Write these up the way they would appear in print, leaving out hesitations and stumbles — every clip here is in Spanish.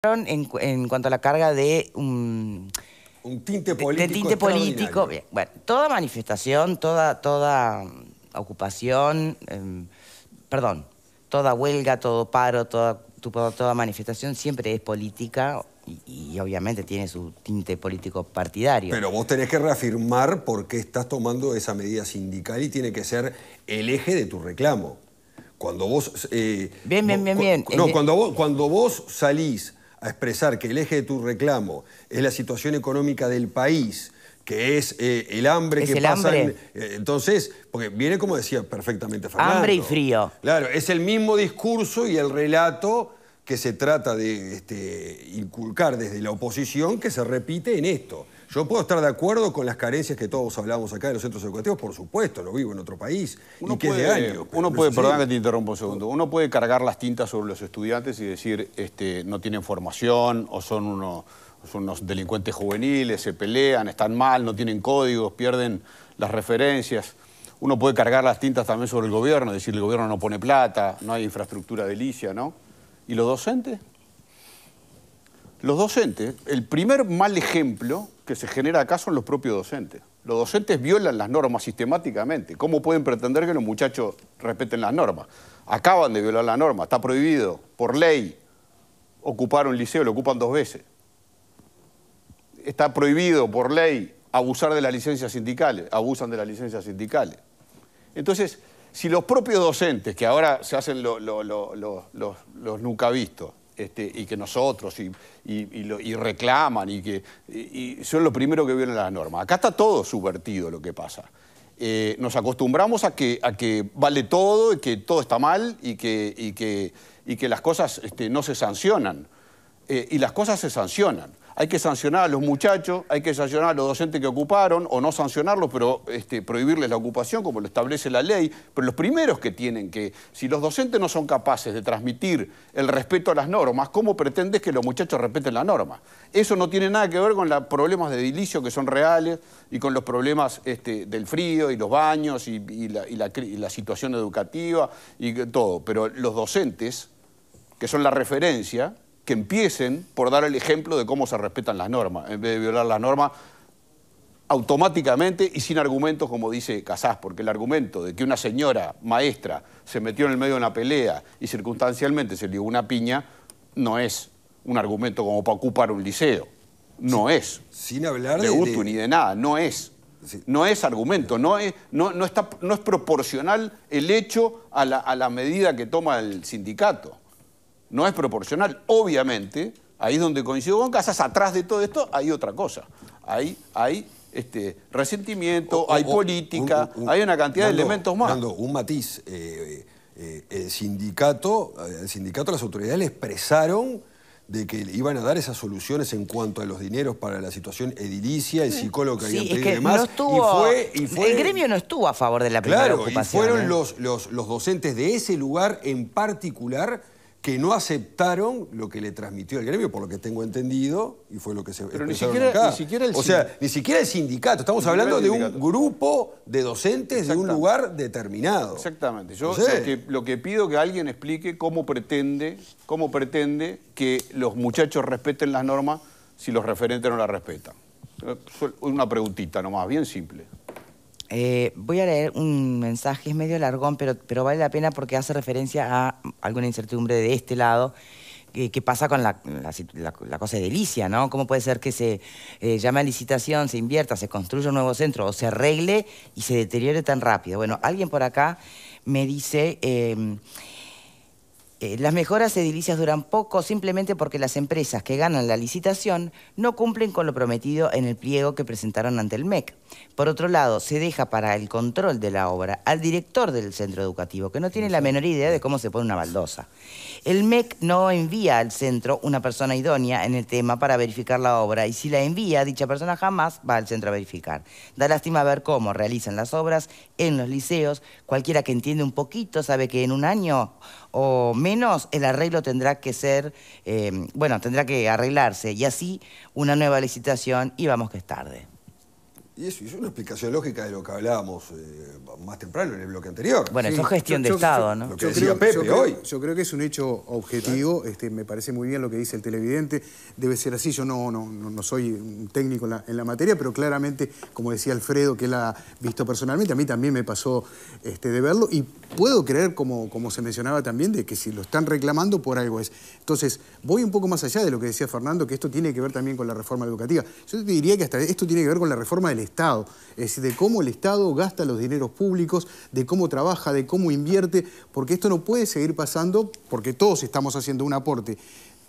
En cuanto a la carga de un tinte político. de tinte político. Bien, bueno, toda manifestación, toda ocupación, perdón, toda huelga, todo paro, toda manifestación siempre es política y obviamente tiene su tinte político partidario. Pero vos tenés que reafirmar por qué estás tomando esa medida sindical y tiene que ser el eje de tu reclamo. Cuando vos... Bien. No, cuando vos salís a expresar que el eje de tu reclamo es la situación económica del país, que es el hambre que pasa... entonces, porque viene como decía perfectamente Fernando. Hambre y frío. Claro, es el mismo discurso y el relato que se trata de inculcar desde la oposición que se repite en esto. Yo puedo estar de acuerdo con las carencias que todos hablamos acá de los centros educativos, por supuesto, no vivo en otro país, y que es de años. Perdón que te interrumpa un segundo, uno puede cargar las tintas sobre los estudiantes y decir no tienen formación o son unos delincuentes juveniles, se pelean, están mal, no tienen códigos, pierden las referencias. Uno puede cargar las tintas también sobre el gobierno, decir el gobierno no pone plata, no hay infraestructura edilicia, ¿no? ¿Y los docentes? Los docentes, el primer mal ejemplo que se genera acá son los propios docentes. Los docentes violan las normas sistemáticamente. ¿Cómo pueden pretender que los muchachos respeten las normas? Acaban de violar la norma, está prohibido por ley ocupar un liceo, lo ocupan 2 veces. Está prohibido por ley abusar de las licencias sindicales, abusan de las licencias sindicales. Entonces, si los propios docentes, que ahora se hacen los nunca vistos, y que nosotros, y reclaman, y son los primeros que violan las normas. Acá está todo subvertido lo que pasa. Nos acostumbramos a que vale todo, y que todo está mal, y que las cosas no se sancionan. Y las cosas se sancionan. Hay que sancionar a los muchachos, hay que sancionar a los docentes que ocuparon, o no sancionarlos, pero prohibirles la ocupación, como lo establece la ley. Pero los primeros que tienen que... Si los docentes no son capaces de transmitir el respeto a las normas, ¿cómo pretendes que los muchachos respeten la norma? Eso no tiene nada que ver con los problemas de edilicio que son reales, y con los problemas del frío, y los baños, y la situación educativa, y todo. Pero los docentes, que son la referencia, que empiecen por dar el ejemplo de cómo se respetan las normas, en vez de violar las normas automáticamente y sin argumentos, como dice Casás, porque el argumento de que una señora maestra se metió en el medio de una pelea y circunstancialmente se le dio una piña, no es un argumento como para ocupar un liceo. No es. Sin hablar de UTU ni de nada, no es. Sí. No es argumento, no es proporcional el hecho a la medida que toma el sindicato. No es proporcional. Obviamente, ahí es donde coincido con Casas, atrás de todo esto hay otra cosa. Hay resentimiento, hay política, hay una cantidad de elementos más. Un matiz. El sindicato, las autoridades le expresaron de que iban a dar esas soluciones en cuanto a los dineros para la situación edilicia, el psicólogo que habían pedido y demás. No estuvo, el gremio no estuvo a favor de la primera ocupación. Y fueron los docentes de ese lugar en particular que no aceptaron lo que le transmitió el gremio, por lo que tengo entendido, y fue lo que se expresaron acá. Ni siquiera el sindicato. Estamos hablando de un grupo de docentes de un lugar determinado. Exactamente. Yo lo que pido que alguien explique cómo pretende que los muchachos respeten las normas si los referentes no las respetan. Una preguntita nomás, bien simple. Voy a leer un mensaje, es medio largón, pero vale la pena porque hace referencia a alguna incertidumbre de este lado. ¿Qué pasa con la cosa edilicia, ¿no? ¿Cómo puede ser que se llame a licitación, se invierta, se construya un nuevo centro o se arregle y se deteriore tan rápido? Bueno, alguien por acá me dice... las mejoras edilicias duran poco simplemente porque las empresas que ganan la licitación no cumplen con lo prometido en el pliego que presentaron ante el MEC. Por otro lado, se deja para el control de la obra al director del centro educativo, que no tiene la menor idea de cómo se pone una baldosa. El MEC no envía al centro una persona idónea en el tema para verificar la obra, y si la envía, dicha persona jamás va al centro a verificar. Da lástima ver cómo realizan las obras en los liceos. Cualquiera que entiende un poquito sabe que en un año o menos el arreglo tendrá que ser, tendrá que arreglarse, y así una nueva licitación, y vamos que es tarde. Y eso es una explicación lógica de lo que hablábamos más temprano en el bloque anterior. Bueno, eso es gestión de Estado, ¿no? Lo que decía Pepe hoy. Yo creo que es un hecho objetivo. Me parece muy bien lo que dice el televidente. Debe ser así. Yo no soy un técnico en la materia, pero claramente, como decía Alfredo, que él ha visto personalmente, a mí también me pasó de verlo. Y puedo creer, como se mencionaba también, de que si lo están reclamando, por algo es. Entonces, voy un poco más allá de lo que decía Fernando, que esto tiene que ver también con la reforma educativa. Yo te diría que hasta esto tiene que ver con la reforma del Estado, es decir, de cómo el Estado gasta los dineros públicos, de cómo trabaja, de cómo invierte, porque esto no puede seguir pasando, porque todos estamos haciendo un aporte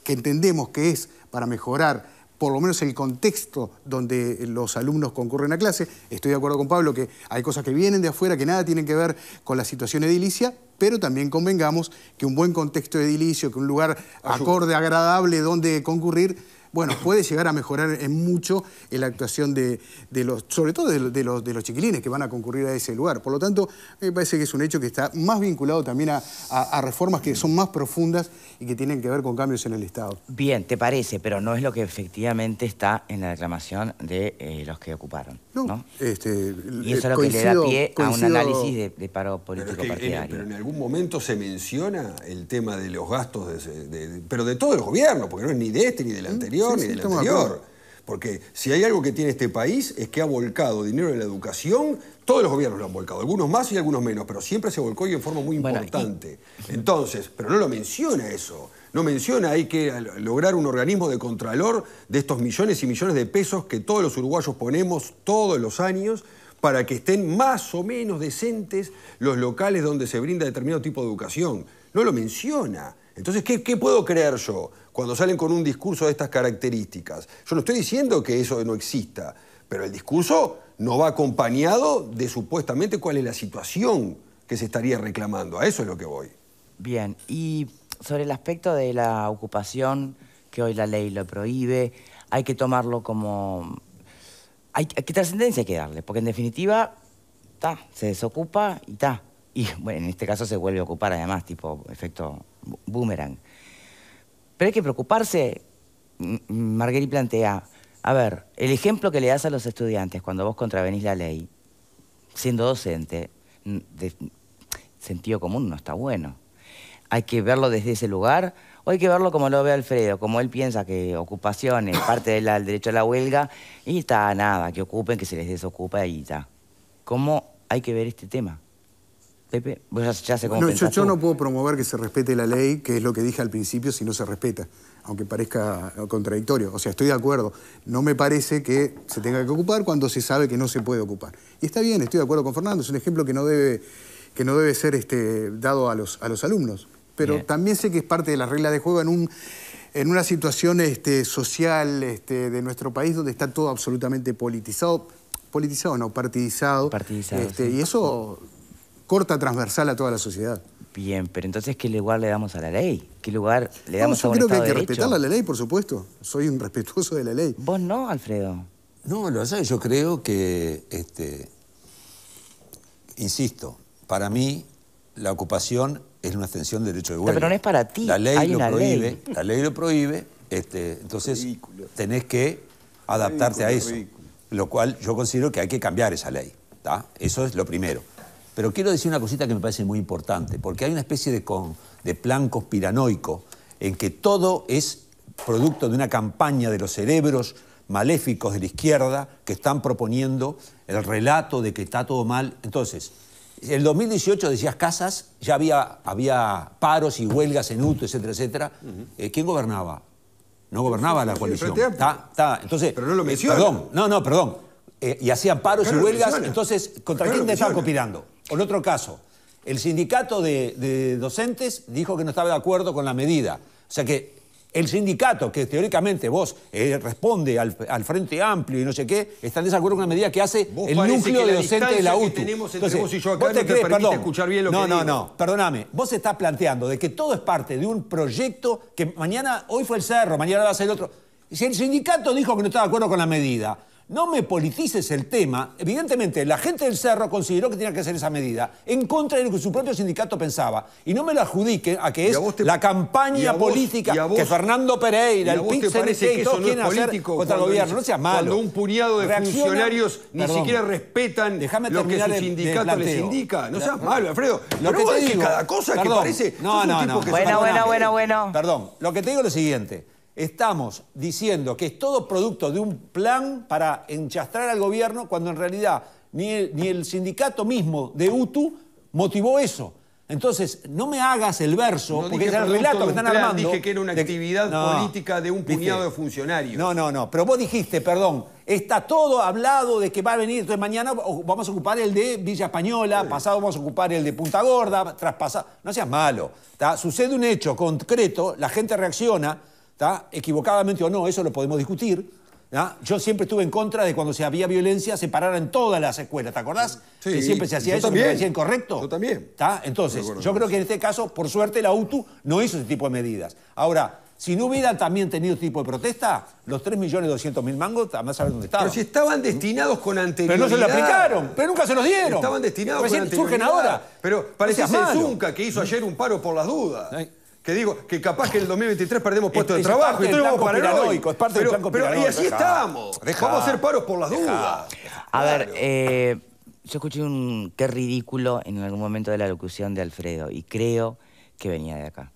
que entendemos que es para mejorar por lo menos el contexto donde los alumnos concurren a clase. Estoy de acuerdo con Pablo que hay cosas que vienen de afuera que nada tienen que ver con la situación edilicia, pero también convengamos que un buen contexto edilicio, que un lugar acorde, agradable donde concurrir, bueno, puede llegar a mejorar en mucho la actuación sobre todo de los chiquilines que van a concurrir a ese lugar. Por lo tanto, me parece que es un hecho que está más vinculado también a reformas que son más profundas y que tienen que ver con cambios en el Estado. Bien, te parece, pero no es lo que efectivamente está en la reclamación de los que ocuparon, ¿no? Y eso es lo que le da pie a un análisis de paro político partidario. Pero en algún momento se menciona el tema de los gastos, pero de todo el gobierno, porque no es ni de este ni del anterior. Ni del anterior. Porque si hay algo que tiene este país es que ha volcado dinero en la educación, todos los gobiernos lo han volcado, algunos más y algunos menos, pero siempre se volcó y en forma muy importante. Entonces, pero no lo menciona eso. No menciona, hay que lograr un organismo de contralor de estos millones y millones de pesos que todos los uruguayos ponemos todos los años para que estén más o menos decentes los locales donde se brinda determinado tipo de educación. No lo menciona. Entonces, ¿qué puedo creer yo cuando salen con un discurso de estas características? Yo no estoy diciendo que eso no exista, pero el discurso no va acompañado de supuestamente cuál es la situación que se estaría reclamando. A eso es lo que voy. Bien, y sobre el aspecto de la ocupación, que hoy la ley lo prohíbe, hay que tomarlo como... ¿Qué trascendencia hay que darle? Porque en definitiva, se desocupa y está. Y bueno, en este caso se vuelve a ocupar además, tipo efecto boomerang. Pero hay que preocuparse. Marguerite plantea, a ver, el ejemplo que le das a los estudiantes cuando vos contravenís la ley, siendo docente, de sentido común no está bueno. Hay que verlo desde ese lugar, o hay que verlo como lo ve Alfredo, como él piensa que ocupación es parte del derecho a la huelga, y está nada, que ocupen, que se les desocupa y está. ¿Cómo hay que ver este tema? Pepe, vos ya sé cómo pensás yo no puedo promover que se respete la ley, que es lo que dije al principio, si no se respeta, aunque parezca contradictorio. O sea, estoy de acuerdo. No me parece que se tenga que ocupar cuando se sabe que no se puede ocupar. Y está bien, estoy de acuerdo con Fernando, es un ejemplo que no debe ser dado a los alumnos. Pero bien, también sé que es parte de las reglas de juego en una situación social de nuestro país donde está todo absolutamente politizado. Politizado no, partidizado. Partidizado, sí. Y eso corta transversal a toda la sociedad. Bien, pero entonces, ¿qué lugar le damos a la ley? ¿Qué lugar le damos a un Estado de Derecho? Yo creo que hay que respetar la ley, por supuesto. Soy un respetuoso de la ley. ¿Vos no, Alfredo? No, lo que pasa es que yo creo que, insisto, para mí la ocupación es una extensión del derecho de huelga. Pero no es para ti, la ley hay lo una prohíbe, ley. La ley lo prohíbe, entonces tenés que adaptarte a eso. Lo cual yo considero que hay que cambiar esa ley, ¿tá? Eso es lo primero. Pero quiero decir una cosita que me parece muy importante, porque hay una especie de plan conspiranoico en que todo es producto de una campaña de los cerebros maléficos de la izquierda que están proponiendo el relato de que está todo mal. Entonces, en el 2018 decías Casas, ya había paros y huelgas en UTU, etcétera, etcétera. ¿Quién gobernaba? No gobernaba la coalición. Entonces, pero no lo menciona. Perdón. Y hacían paros y huelgas, entonces, ¿contra quién te están conspirando? O en otro caso, el sindicato de docentes dijo que no estaba de acuerdo con la medida. O sea que el sindicato, que teóricamente vos responde al Frente Amplio y no sé qué, está en desacuerdo con la medida que hace el núcleo de docentes de la UTU. Entonces, vos y yo acá no te permite escuchar bien lo que digo. No, perdóname. Vos estás planteando de que todo es parte de un proyecto que hoy fue el Cerro, mañana va a ser el otro. Si el sindicato dijo que no estaba de acuerdo con la medida, no me politices el tema. Evidentemente, la gente del Cerro consideró que tenía que hacer esa medida en contra de lo que su propio sindicato pensaba. Y no me lo adjudiquen a que es la campaña política que Fernando Pereira, el PIT-CNT y todos quieren hacer contra el gobierno. No seas malo. Cuando un puñado de funcionarios ni siquiera respetan lo que su sindicato les indica. No seas malo, Alfredo. Lo que te digo, cada cosa que parece... No. Bueno. Perdón, lo que te digo es lo siguiente. Estamos diciendo que es todo producto de un plan para enchastrar al gobierno cuando en realidad ni el sindicato mismo de UTU motivó eso. Entonces, no me hagas el verso, porque es el relato que están armando. Dije que era una actividad política de un puñado de funcionarios. No, pero vos dijiste, perdón, está todo hablado de que va a venir, entonces mañana vamos a ocupar el de Villa Española, pasado vamos a ocupar el de Punta Gorda, traspasado. No seas malo. Sucede un hecho concreto, la gente reacciona, equivocadamente o no, eso lo podemos discutir. Yo siempre estuve en contra de cuando se había violencia separar en todas las escuelas, ¿te acordás? Sí, que siempre se hacía eso, me parecía incorrecto. Yo también. Entonces, yo creo que en este caso, por suerte, la UTU no hizo ese tipo de medidas. Ahora, si no hubieran también tenido este tipo de protesta, los 3.200.000 mangos, además a ver dónde estaban. Pero si estaban destinados con anterioridad. Pero no se lo aplicaron, pero nunca se los dieron. Estaban destinados con anterioridad. Surgen ahora. Pero parece el Zunca que hizo ayer un paro por las dudas. Que digo, que capaz que en el 2023 perdemos puestos de trabajo. Es parte del plan conspiranoico. Y así estamos. Vamos a hacer paros por las dudas. A ver, yo escuché un qué ridículo en algún momento de la locución de Alfredo y creo que venía de acá.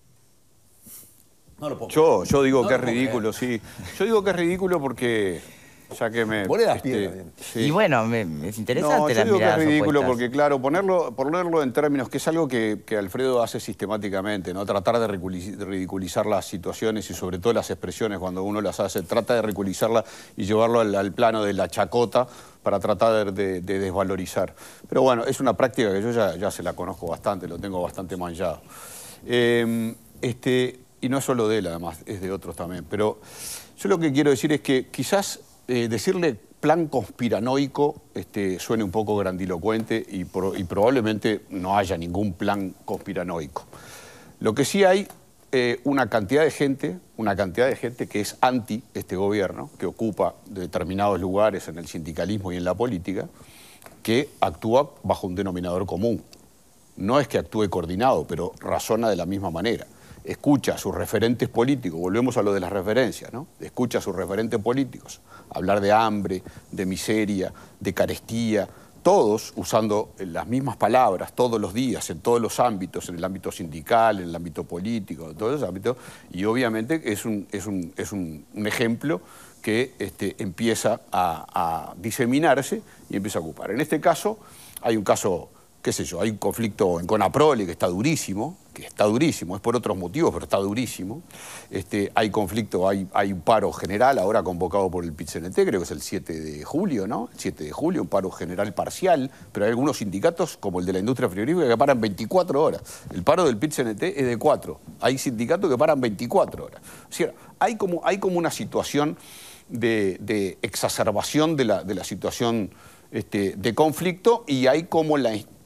No lo puedo. Yo digo que es ridículo, sí. Yo digo que es ridículo porque... Ya que me... Vos le das piedra. Sí. Y bueno, es interesante yo digo que es ridículo porque, claro, ponerlo en términos, que es algo que Alfredo hace sistemáticamente, ¿no? Tratar de ridiculizar las situaciones y sobre todo las expresiones cuando uno las hace, trata de ridiculizarlas y llevarlo al plano de la chacota para tratar de desvalorizar. Pero bueno, es una práctica que yo ya se la conozco bastante, lo tengo bastante manchado. Y no es solo de él, además, es de otros también. Pero yo lo que quiero decir es que quizás... decirle plan conspiranoico suene un poco grandilocuente y probablemente no haya ningún plan conspiranoico. Lo que sí hay una cantidad de gente que es anti este gobierno, que ocupa determinados lugares en el sindicalismo y en la política, que actúa bajo un denominador común. No es que actúe coordinado, pero razona de la misma manera. Escucha a sus referentes políticos, volvemos a lo de las referencias, ¿no? Escucha a sus referentes políticos hablar de hambre, de miseria, de carestía, todos usando las mismas palabras todos los días, en todos los ámbitos, en el ámbito sindical, en el ámbito político, en todos los ámbitos, y obviamente es un ejemplo que empieza a diseminarse y empieza a ocupar. En este caso, hay un caso... qué sé yo, hay un conflicto en Conaprole que está durísimo, es por otros motivos, pero está durísimo. Hay conflicto, hay un paro general ahora convocado por el PIT-CNT, creo que es el 7 de julio, ¿no? El 7 de julio, un paro general parcial, pero hay algunos sindicatos, como el de la industria frigorífica, que paran 24 horas. El paro del PIT-CNT es de 4. Hay sindicatos que paran 24 horas. O sea, hay como una situación de exacerbación de la situación de conflicto y hay como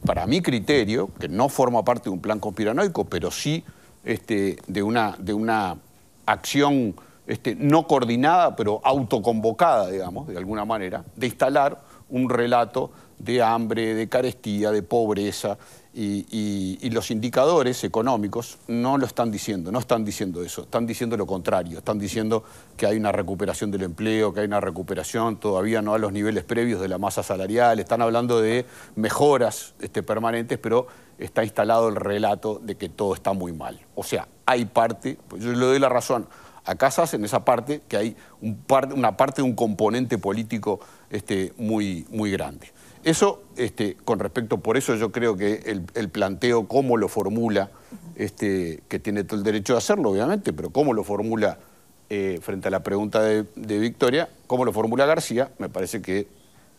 para mi criterio, que no forma parte de un plan conspiranoico, pero sí de una acción no coordinada, pero autoconvocada, digamos, de alguna manera, de instalar un relato de hambre, de carestía, de pobreza, y los indicadores económicos no lo están diciendo, no están diciendo eso, están diciendo lo contrario, están diciendo que hay una recuperación del empleo, que hay una recuperación todavía no a los niveles previos de la masa salarial, están hablando de mejoras permanentes, pero está instalado el relato de que todo está muy mal. O sea, hay parte, pues yo le doy la razón a Casas en esa parte, que hay una parte de un componente político muy grande. Eso, con respecto, por eso yo creo que el planteo, cómo lo formula, que tiene todo el derecho de hacerlo, obviamente, pero cómo lo formula frente a la pregunta de Victoria, cómo lo formula García, me parece que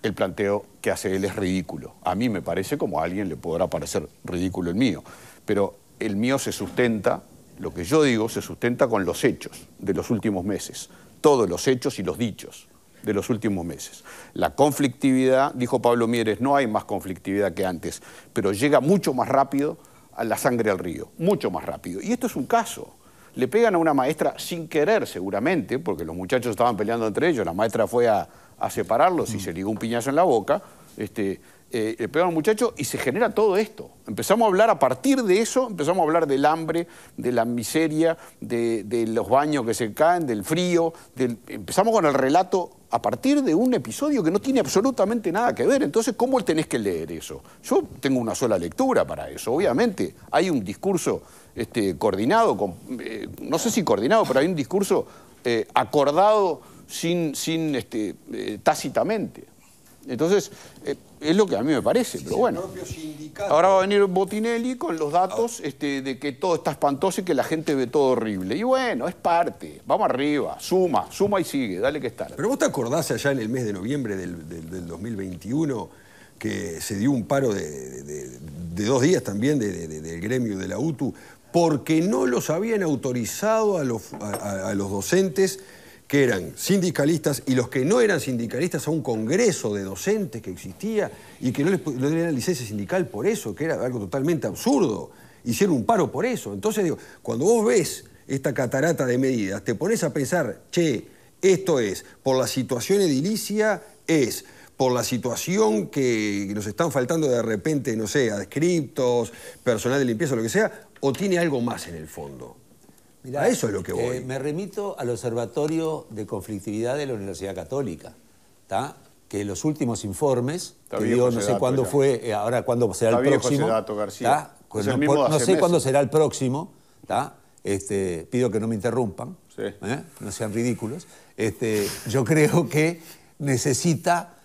el planteo que hace él es ridículo. A mí me parece, como a alguien le podrá parecer ridículo el mío, pero el mío se sustenta, lo que yo digo, se sustenta con los hechos de los últimos meses, todos los hechos y los dichos de los últimos meses. La conflictividad, dijo Pablo Mieres, no hay más conflictividad que antes, pero llega mucho más rápido a la sangre al río, mucho más rápido. Y esto es un caso. Le pegan a una maestra sin querer, seguramente, porque los muchachos estaban peleando entre ellos, la maestra fue a a separarlos y se ligó un piñazo en la boca, le pegaron al muchacho y se genera todo esto. Empezamos a hablar, a partir de eso, empezamos a hablar del hambre, de la miseria, de los baños que se caen, del frío. Empezamos con el relato a partir de un episodio que no tiene absolutamente nada que ver. Entonces, ¿cómo tenés que leer eso? Yo tengo una sola lectura para eso. Obviamente, hay un discurso coordinado, no sé si coordinado, pero hay un discurso acordado tácitamente. Entonces, es lo que a mí me parece, pero bueno. Ahora va a venir Botinelli con los datos de que todo está espantoso y que la gente ve todo horrible. Y bueno, es parte. Vamos arriba, suma y sigue, dale que está. Pero vos te acordás allá en el mes de noviembre del 2021 que se dio un paro de 2 días también del gremio de la UTU porque no los habían autorizado a los docentes que eran sindicalistas y los que no eran sindicalistas a un congreso de docentes que existía y que no les dieran licencia sindical por eso, que era algo totalmente absurdo. Hicieron un paro por eso. Entonces, digo, cuando vos ves esta catarata de medidas, te pones a pensar, che, esto es por la situación edilicia, es por la situación que nos están faltando de repente, no sé, adscriptos, personal de limpieza, lo que sea, o tiene algo más en el fondo. Mirá, a eso es lo que voy. Me remito al Observatorio de Conflictividad de la Universidad Católica, ¿tá? Que los últimos informes, que digo, no sé cuándo fue, ahora cuándo será el próximo. Dato, García. No sé cuándo será el próximo, ¿tá? Pido que no me interrumpan, sí. No sean ridículos. Yo creo que necesita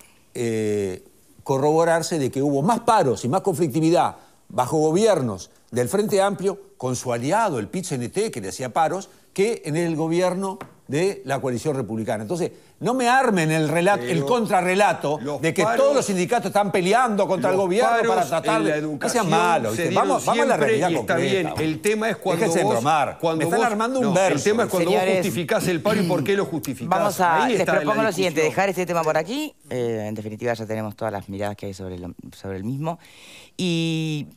corroborarse de que hubo más paros y más conflictividad bajo gobiernos del Frente Amplio, con su aliado, el PIT-CNT, que le hacía paros, que en el gobierno de la coalición republicana. Entonces, no me armen el contrarrelato de que todos los sindicatos están peleando contra el gobierno para tratar de... No sean malos, vamos a la realidad concreta. Está bien, el tema es cuando déjense bromar. Me están armando un verso. El tema es cuando vos justificás el paro y por qué lo justificás. Les propongo lo siguiente, dejar este tema por aquí. En definitiva, ya tenemos todas las miradas que hay sobre el mismo. Y